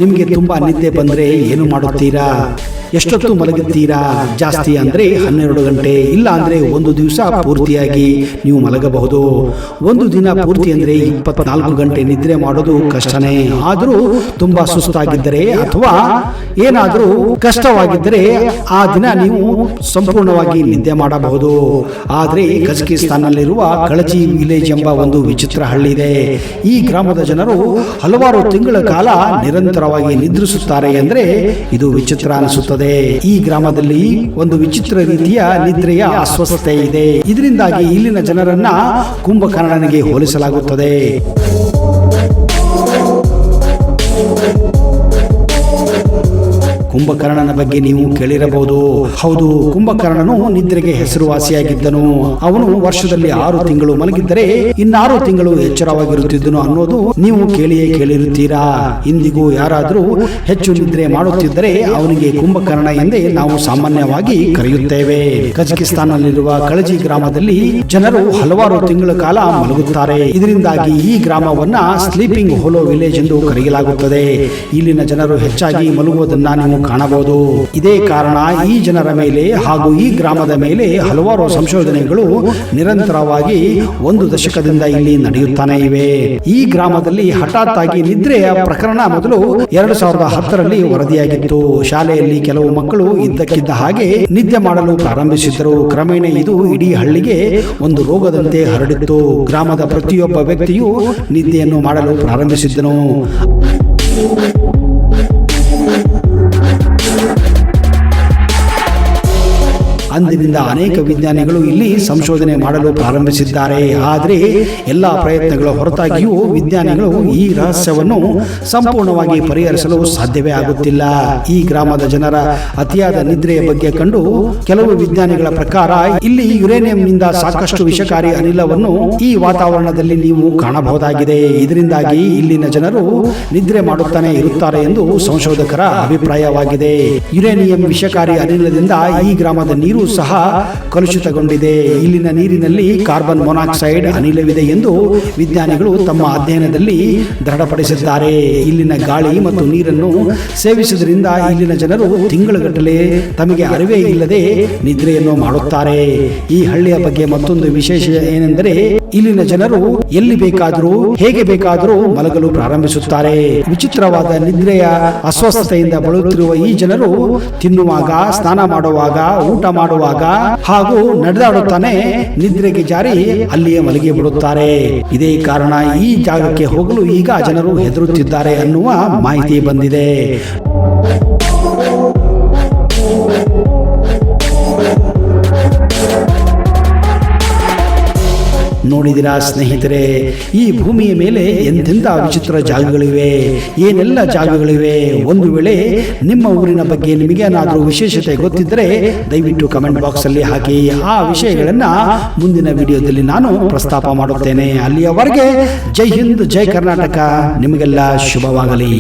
ನಿಮಗೆ ತುಂಬಾ ನಿದ್ದೆ ಬಂದ್ರೆ ಏನು ಮಾಡುತ್ತೀರಾ? ಎಷ್ಟೊತ್ತು ಮಲಗುತ್ತೀರಾ? ಜಾಸ್ತಿ ಅಂದ್ರೆ 12 ಗಂಟೆ, ಇಲ್ಲ ಅಂದ್ರೆ ಒಂದು ದಿವಸ ಪೂರ್ತಿಯಾಗಿ ನೀವು ಮಲಗಬಹುದು. ಒಂದು ದಿನ ಪೂರ್ತಿ ಅಂದ್ರೆ 24 ಗಂಟೆ ನಿದ್ರೆ ಮಾಡೋದು ಕಷ್ಟನೇ. ಆದರೂ ತುಂಬಾ ಸುಸ್ತಾಗಿದ್ದರೆ ಅಥವಾ ಏನಾದರೂ ಕಷ್ಟವಾಗಿದ್ದರೆ ಆ ದಿನ ನೀವು ಸಂಪೂರ್ಣವಾಗಿ ನಿದ್ದೆ ಮಾಡಬಹುದು. ಆದರೆ ಕಜಕಿಸ್ತಾನ್ನಲ್ಲಿರುವ ಕಳಚಿ ವಿಲೇಜ್ ಎಂಬ ಒಂದು ವಿಚಿತ್ರ ಹಳ್ಳಿ ಇದೆ. ಈ ಗ್ರಾಮದ ಜನರು ಹಲವಾರು ತಿಂಗಳ ಕಾಲ ನಿರಂತರವಾಗಿ ನಿದ್ರಿಸುತ್ತಾರೆ ಎಂದ್ರೆ ಇದು ವಿಚಿತ್ರ ಅನಿಸುತ್ತದೆ. ಈ ಗ್ರಾಮದಲ್ಲಿ ಒಂದು ವಿಚಿತ್ರ ರೀತಿಯ ನಿದ್ರೆಯ ಅಸ್ವಸ್ಥತೆ ಇದೆ. ಇದರಿಂದಾಗಿ ಇಲ್ಲಿನ ಜನರನ್ನ ಕುಂಭಕರ್ಣನಿಗೆ ಹೋಲಿಸಲಾಗುತ್ತದೆ. ಕುಂಭಕರ್ಣನ ಬಗ್ಗೆ ನೀವು ಕೇಳಿರಬಹುದು. ಹೌದು, ಕುಂಭಕರ್ಣನು ನಿದ್ರೆಗೆ ಹೆಸರುವಾಸಿಯಾಗಿದ್ದನು. ಅವನು ವರ್ಷದಲ್ಲಿ 6 ತಿಂಗಳು ಮಲಗಿದ್ದರೆ ಇನ್ನಾರು ತಿಂಗಳು ಎಚ್ಚರವಾಗಿರುತ್ತಿದ್ದನು ಅನ್ನೋದು ನೀವು ಕೇಳಿರುತ್ತೀರಾ. ಇಂದಿಗೂ ಯಾರಾದರೂ ಹೆಚ್ಚು ನಿದ್ರೆ ಮಾಡುತ್ತಿದ್ದರೆ ಅವನಿಗೆ ಕುಂಭಕರ್ಣ ಎಂದೇ ನಾವು ಸಾಮಾನ್ಯವಾಗಿ ಕರೆಯುತ್ತೇವೆ. ಕಜಕಿಸ್ತಾನ್ನಲ್ಲಿರುವ ಕಳಜಿ ಗ್ರಾಮದಲ್ಲಿ ಜನರು ಹಲವಾರು ತಿಂಗಳ ಕಾಲ ಮಲಗುತ್ತಾರೆ. ಇದರಿಂದಾಗಿ ಈ ಗ್ರಾಮವನ್ನ ಸ್ಲೀಪಿಂಗ್ ಹೋಲೋ ವಿಲೇಜ್ ಎಂದು ಕರೆಯಲಾಗುತ್ತದೆ. ಇಲ್ಲಿನ ಜನರು ಹೆಚ್ಚಾಗಿ ಮಲಗುವುದನ್ನ ನೀವು ಕಾಣಬಹುದು. ಇದೇ ಕಾರಣ ಈ ಜನರ ಮೇಲೆ ಹಾಗೂ ಈ ಗ್ರಾಮದ ಮೇಲೆ ಹಲವಾರು ಸಂಶೋಧನೆಗಳು ನಿರಂತರವಾಗಿ 1 ದಶಕದಿಂದ ಇಲ್ಲಿ ನಡೆಯುತ್ತಾನೆ ಇವೆ. ಈ ಗ್ರಾಮದಲ್ಲಿ ಹಠಾತ್ ಆಗಿ ನಿದ್ರೆಯ ಪ್ರಕರಣ ಮೊದಲು 2010ರಲ್ಲಿ ವರದಿಯಾಗಿತ್ತು. ಶಾಲೆಯಲ್ಲಿ ಕೆಲವು ಮಕ್ಕಳು ಇದ್ದಕ್ಕಿದ್ದ ಹಾಗೆ ನಿದ್ದೆ ಮಾಡಲು ಪ್ರಾರಂಭಿಸಿದ್ದರು. ಕ್ರಮೇಣ ಇದು ಇಡೀ ಹಳ್ಳಿಗೆ ಒಂದು ರೋಗದಂತೆ ಹರಡಿತ್ತು. ಗ್ರಾಮದ ಪ್ರತಿಯೊಬ್ಬ ವ್ಯಕ್ತಿಯು ನಿದ್ದೆಯನ್ನು ಮಾಡಲು ಪ್ರಾರಂಭಿಸಿದ್ದನು. ಅಂದಿನಿಂದ ಅನೇಕ ವಿಜ್ಞಾನಿಗಳು ಇಲ್ಲಿ ಸಂಶೋಧನೆ ಮಾಡಲು ಪ್ರಾರಂಭಿಸಿದ್ದಾರೆ. ಆದರೆ ಎಲ್ಲ ಪ್ರಯತ್ನಗಳ ಹೊರತಾಗಿಯೂ ವಿಜ್ಞಾನಿಗಳು ಈ ರಹಸ್ಯವನ್ನು ಸಂಪೂರ್ಣವಾಗಿ ಪರಿಹರಿಸಲು ಸಾಧ್ಯವೇ ಆಗುತ್ತಿಲ್ಲ. ಈ ಗ್ರಾಮದ ಜನರ ಅತಿಯಾದ ನಿದ್ರೆಯ ಬಗ್ಗೆ ಕಂಡು ಕೆಲವು ವಿಜ್ಞಾನಿಗಳ ಪ್ರಕಾರ ಇಲ್ಲಿ ಯುರೇನಿಯಂನಿಂದ ಸಾಕಷ್ಟು ವಿಷಕಾರಿ ಅನಿಲವನ್ನು ಈ ವಾತಾವರಣದಲ್ಲಿ ನೀವು ಕಾಣಬಹುದಾಗಿದೆ. ಇದರಿಂದಾಗಿ ಇಲ್ಲಿನ ಜನರು ನಿದ್ರೆ ಮಾಡುತ್ತಾನೆ ಇರುತ್ತಾರೆ ಎಂದು ಸಂಶೋಧಕರ ಅಭಿಪ್ರಾಯವಾಗಿದೆ. ಯುರೇನಿಯಂ ವಿಷಕಾರಿ ಅನಿಲದಿಂದ ಈ ಗ್ರಾಮದ ನೀರು ಸಹ ಕಲುಷಿತಗೊಂಡಿದೆ. ಇಲ್ಲಿನ ನೀರಿನಲ್ಲಿ ಕಾರ್ಬನ್ ಮೊನಾಕ್ಸೈಡ್ ಅನಿಲವಿದೆ ಎಂದು ವಿಜ್ಞಾನಿಗಳು ತಮ್ಮ ಅಧ್ಯಯನದಲ್ಲಿ ದೃಢಪಡಿಸಿದ್ದಾರೆ. ಇಲ್ಲಿನ ಗಾಳಿ ಮತ್ತು ನೀರನ್ನು ಸೇವಿಸುವುದರಿಂದ ಇಲ್ಲಿನ ಜನರು ತಿಂಗಳುಗಟ್ಟಲೆ ತಮಗೆ ಅರಿವೇ ಇಲ್ಲದೆ ನಿದ್ರೆಯನ್ನು ಮಾಡುತ್ತಾರೆ. ಈ ಹಳ್ಳಿಯ ಬಗ್ಗೆ ಮತ್ತೊಂದು ವಿಶೇಷ ಏನೆಂದರೆ ಇಲ್ಲಿನ ಜನರು ಎಲ್ಲಿ ಬೇಕಾದರೂ ಹೇಗೆ ಬೇಕಾದರೂ ಮಲಗಲು ಪ್ರಾರಂಭಿಸುತ್ತಾರೆ. ವಿಚಿತ್ರವಾದ ನಿದ್ರೆಯ ಅಸ್ವಸ್ಥತೆಯಿಂದ ಬಳಲುತ್ತಿರುವ ಈ ಜನರು ತಿನ್ನುವಾಗ, ಸ್ನಾನ ಮಾಡುವಾಗ, ಊಟ ಮಾಡುವಾಗ ಹಾಗೂ ನಡೆದಾಡುತ್ತಾನೆ ನಿದ್ರೆಗೆ ಜಾರಿ ಅಲ್ಲಿಯೇ ಮಲಗಿ ಬಿಡುತ್ತಾರೆ. ಇದೇ ಕಾರಣ ಈ ಜಾಗಕ್ಕೆ ಹೋಗಲು ಈಗ ಜನರು ಹೆದರುತ್ತಿದ್ದಾರೆ ಅನ್ನುವ ಮಾಹಿತಿ ಬಂದಿದೆ. ನೋಡಿದಿರಾ ಸ್ನೇಹಿತರೆ, ಈ ಭೂಮಿಯ ಮೇಲೆ ಎಂತೆಂಥ ವಿಚಿತ್ರ ಜಾಗಗಳಿವೆ, ಏನೆಲ್ಲ ಜಾಗಗಳಿವೆ. ಒಂದು ವೇಳೆ ನಿಮ್ಮ ಊರಿನ ಬಗ್ಗೆ ನಿಮಗೇನಾದರೂ ವಿಶೇಷತೆ ಗೊತ್ತಿದ್ದರೆ ದಯವಿಟ್ಟು ಕಮೆಂಟ್ ಬಾಕ್ಸ್ ಅಲ್ಲಿ ಹಾಕಿ. ಆ ವಿಷಯಗಳನ್ನ ಮುಂದಿನ ವಿಡಿಯೋದಲ್ಲಿ ನಾನು ಪ್ರಸ್ತಾಪ ಮಾಡುತ್ತೇನೆ. ಅಲ್ಲಿಯವರೆಗೆ ಜೈ ಹಿಂದ್, ಜೈ ಕರ್ನಾಟಕ. ನಿಮಗೆಲ್ಲ ಶುಭವಾಗಲಿ.